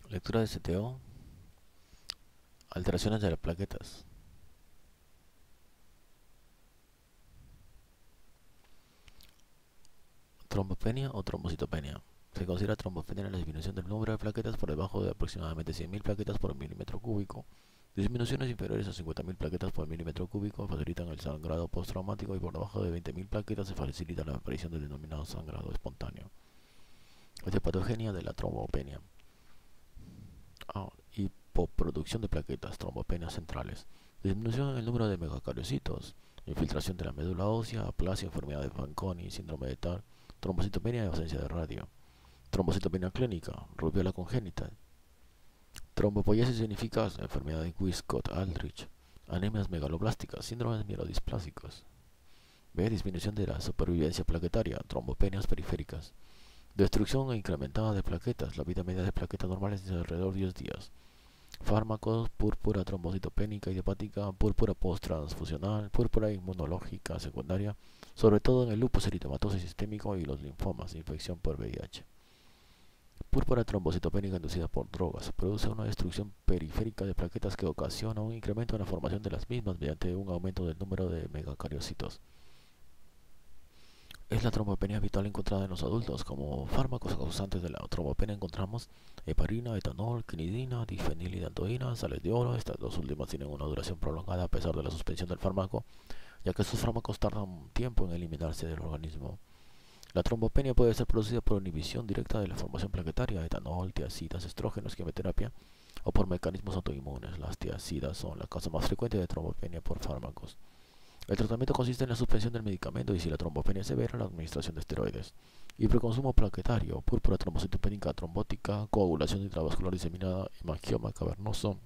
Lectura de CTO. Alteraciones de las plaquetas. Trombopenia o trombocitopenia. Se considera trombopenia la disminución del número de plaquetas por debajo de aproximadamente 100.000 plaquetas por milímetro cúbico. Disminuciones inferiores a 50.000 plaquetas por milímetro cúbico facilitan el sangrado postraumático y por debajo de 20.000 plaquetas se facilita la aparición del denominado sangrado espontáneo. Etiopatogenia de la trombopenia. Hipoproducción de plaquetas, trombopenias centrales. Disminución en el número de megacariocitos. Infiltración de la médula ósea, aplasia, enfermedad de Fanconi, síndrome de TAR, trombocitopenia y ausencia de radio. Trombocitopenia clínica, rubiola congénita. Trombopoiesis ineficaz, enfermedad de Wiskott-Aldrich. Anemias megaloblásticas, síndromes mielodisplásicos. B. Disminución de la supervivencia plaquetaria, trombopenias periféricas. Destrucción incrementada de plaquetas, la vida media de plaquetas normales es de alrededor de 10 días. Fármacos: púrpura trombocitopénica idiopática, púrpura posttransfusional, púrpura inmunológica secundaria, sobre todo en el lupus eritematoso sistémico y los linfomas, infección por VIH. Púrpura trombocitopénica inducida por drogas. Produce una destrucción periférica de plaquetas que ocasiona un incremento en la formación de las mismas mediante un aumento del número de megacariocitos. Es la trombopenia habitual encontrada en los adultos. Como fármacos causantes de la trombopenia encontramos heparina, etanol, quinidina, difenilidantoína, sales de oro. Estas dos últimas tienen una duración prolongada a pesar de la suspensión del fármaco, ya que estos fármacos tardan tiempo en eliminarse del organismo. La trombopenia puede ser producida por inhibición directa de la formación plaquetaria, etanol, tiazidas, estrógenos, quimioterapia, o por mecanismos autoinmunes. Las tiazidas son la causa más frecuente de trombopenia por fármacos. El tratamiento consiste en la suspensión del medicamento y, si la trombopenia es severa, la administración de esteroides. Hiperconsumo plaquetario, púrpura trombocitopénica trombótica, coagulación intravascular diseminada, hemangioma cavernoso,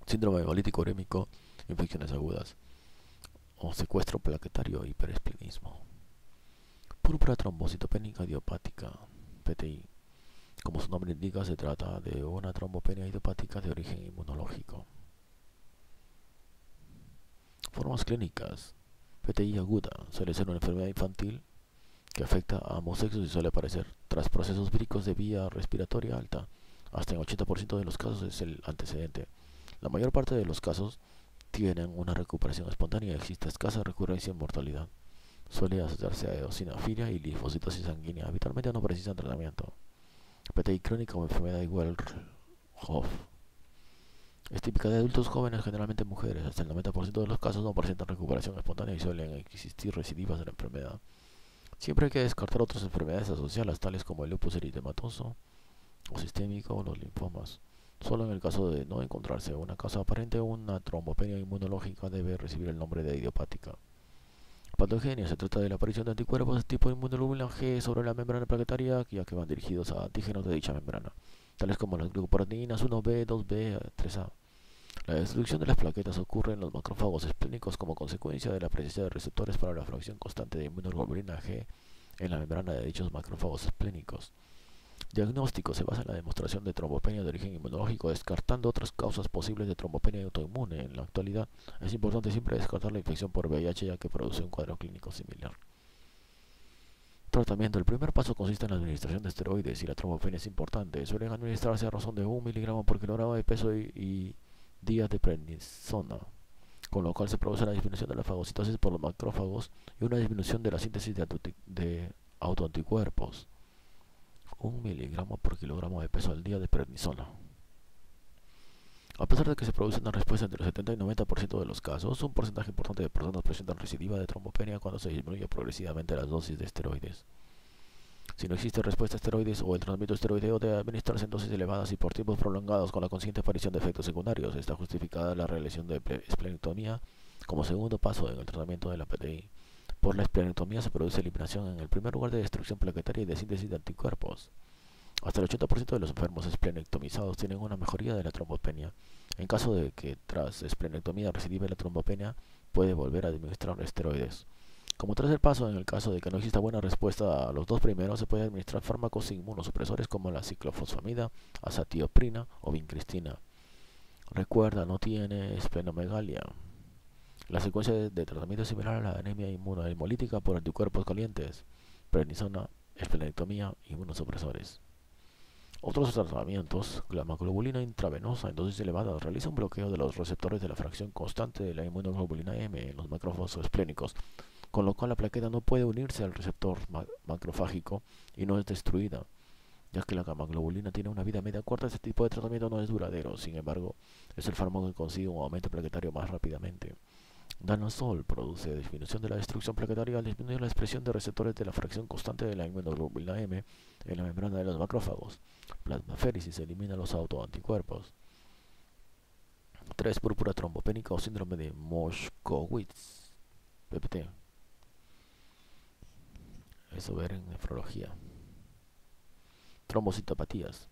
síndrome hemolítico urémico, infecciones agudas, o secuestro plaquetario, hiperesplenismo. Púrpura trombocitopénica idiopática, PTI. Como su nombre indica, se trata de una trombopenia idiopática de origen inmunológico. Formas clínicas. PTI aguda suele ser una enfermedad infantil que afecta a ambos sexos y suele aparecer tras procesos víricos de vía respiratoria alta. Hasta en 80% de los casos es el antecedente. La mayor parte de los casos tienen una recuperación espontánea y existe escasa recurrencia en mortalidad. Suele asociarse a eosinofilia y linfocitosis sanguínea. Habitualmente no precisan tratamiento. PTI crónica o enfermedad de Well-Hoff. Es típica de adultos jóvenes, generalmente mujeres. Hasta el 90% de los casos no presentan recuperación espontánea y suelen existir recidivas de la enfermedad. Siempre hay que descartar otras enfermedades asociadas, tales como el lupus eritematoso o sistémico o los linfomas. Solo en el caso de no encontrarse una causa aparente, una trombopenia inmunológica debe recibir el nombre de idiopática. Patogenia: se trata de la aparición de anticuerpos de tipo inmunoglobulina G sobre la membrana plaquetaria, ya que van dirigidos a antígenos de dicha membrana, tales como las glucoproteínas 1B, 2B, 3A. La destrucción de las plaquetas ocurre en los macrófagos esplénicos como consecuencia de la presencia de receptores para la fracción constante de inmunoglobulina G en la membrana de dichos macrófagos esplénicos. Diagnóstico: se basa en la demostración de trombopenia de origen inmunológico, descartando otras causas posibles de trombopenia autoinmune. En la actualidad, es importante siempre descartar la infección por VIH, ya que produce un cuadro clínico similar. Tratamiento: el primer paso consiste en la administración de esteroides. Si la trombopenia es importante, suelen administrarse a razón de 1 miligramo por kilogramo de peso y días de prednisona, con lo cual se produce la disminución de la fagocitosis por los macrófagos y una disminución de la síntesis de autoanticuerpos. 1 miligramo por kilogramo de peso al día de prednisona. A pesar de que se produce una respuesta entre el 70 y 90% de los casos, un porcentaje importante de personas presentan recidiva de trombopenia cuando se disminuye progresivamente las dosis de esteroides. Si no existe respuesta a esteroides o el tratamiento esteroideo debe administrarse en dosis elevadas y por tiempos prolongados con la consciente aparición de efectos secundarios. Está justificada la realización de esplenectomía como segundo paso en el tratamiento de la PTI. Por la esplenectomía se produce eliminación en el primer lugar de destrucción plaquetaria y de síntesis de anticuerpos. Hasta el 80% de los enfermos esplenectomizados tienen una mejoría de la trombopenia. En caso de que tras esplenectomía recidive la trombopenia, puede volver a administrar esteroides. Como tercer paso, en el caso de que no exista buena respuesta a los dos primeros, se puede administrar fármacos inmunosupresores como la ciclofosfamida, azatioprina o vincristina. Recuerda, no tiene esplenomegalia. La secuencia de tratamiento es similar a la anemia inmunohemolítica por anticuerpos calientes: prednisona, esplenectomía, inmunosupresores. Otros tratamientos, la hemoglobina intravenosa en dosis elevadas realiza un bloqueo de los receptores de la fracción constante de la inmunoglobulina M en los macrófagos esplénicos, con lo cual la plaqueta no puede unirse al receptor macrofágico y no es destruida, ya que la gamma-globulina tiene una vida media corta. Este tipo de tratamiento no es duradero, sin embargo, es el fármaco que consigue un aumento plaquetario más rápidamente. Danazol produce disminución de la destrucción plaquetaria al disminuir la expresión de receptores de la fracción constante de la inmunoglobulina M en la membrana de los macrófagos. Plasmaféresis elimina los autoanticuerpos. 3. Púrpura trombopénica o síndrome de Moshkowitz. PPT. Eso ver en nefrología. Trombocitopatías.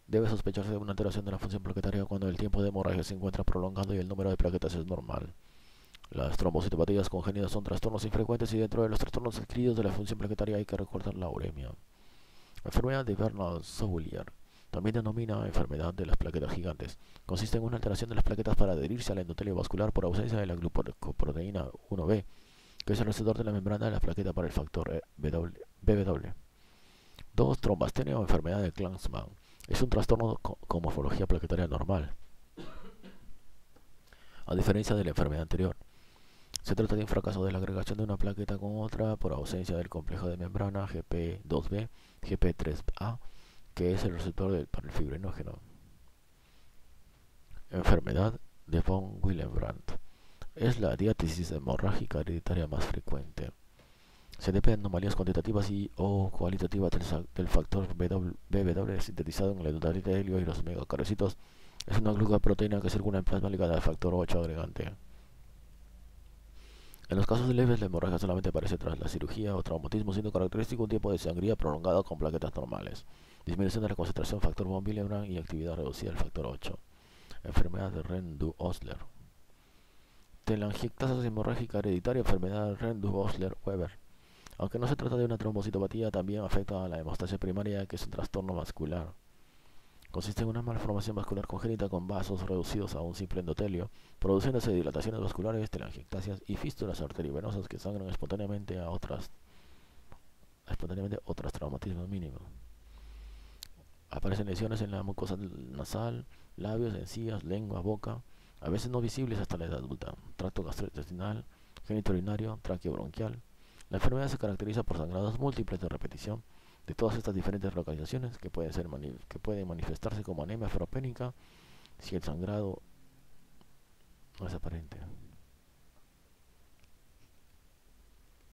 Debe sospecharse de una alteración de la función plaquetaria cuando el tiempo de hemorragia se encuentra prolongado y el número de plaquetas es normal. Las trombocitopatías congénitas son trastornos infrecuentes y dentro de los trastornos adquiridos de la función plaquetaria hay que recordar la uremia. La enfermedad de Bernal-Soulier, también denomina enfermedad de las plaquetas gigantes, consiste en una alteración de las plaquetas para adherirse al endotelio vascular por ausencia de la glucoproteína 1b, que es el receptor de la membrana de la plaqueta para el factor BW. 2. Trombastenia o enfermedad de Klansman. Es un trastorno con morfología plaquetaria normal, a diferencia de la enfermedad anterior. Se trata de un fracaso de la agregación de una plaqueta con otra por ausencia del complejo de membrana GP2B, GP3A, que es el receptor para el fibrinógeno. Enfermedad de von Willebrand. Es la diátesis hemorrágica hereditaria más frecuente. Se debe a anomalías cuantitativas y o cualitativas del factor BW sintetizado en el endotelio y los megacarecitos. Es una glucoproteína que circula en plasma ligada al factor 8 agregante. En los casos leves, la hemorragia solamente aparece tras la cirugía o traumatismo, siendo característico un tiempo de sangría prolongado con plaquetas normales, disminución de la concentración factor von Willebrand y actividad reducida del factor 8. Enfermedad de Rendu-Osler. Telangiectasis hemorrágica hereditaria, enfermedad de Rendu-Osler-Weber. Aunque no se trata de una trombocitopatía, también afecta a la hemostasia primaria, que es un trastorno vascular. Consiste en una malformación vascular congénita con vasos reducidos a un simple endotelio, produciéndose dilataciones vasculares, telangiectasias y fístulas arteriovenosas que sangran espontáneamente o tras traumatismo mínimo. Aparecen lesiones en la mucosa nasal, labios, encías, lengua, boca, a veces no visibles hasta la edad adulta, tracto gastrointestinal, genitourinario, tráqueo bronquial. La enfermedad se caracteriza por sangrados múltiples de repetición de todas estas diferentes localizaciones que pueden manifestarse como anemia ferropénica si el sangrado no es aparente.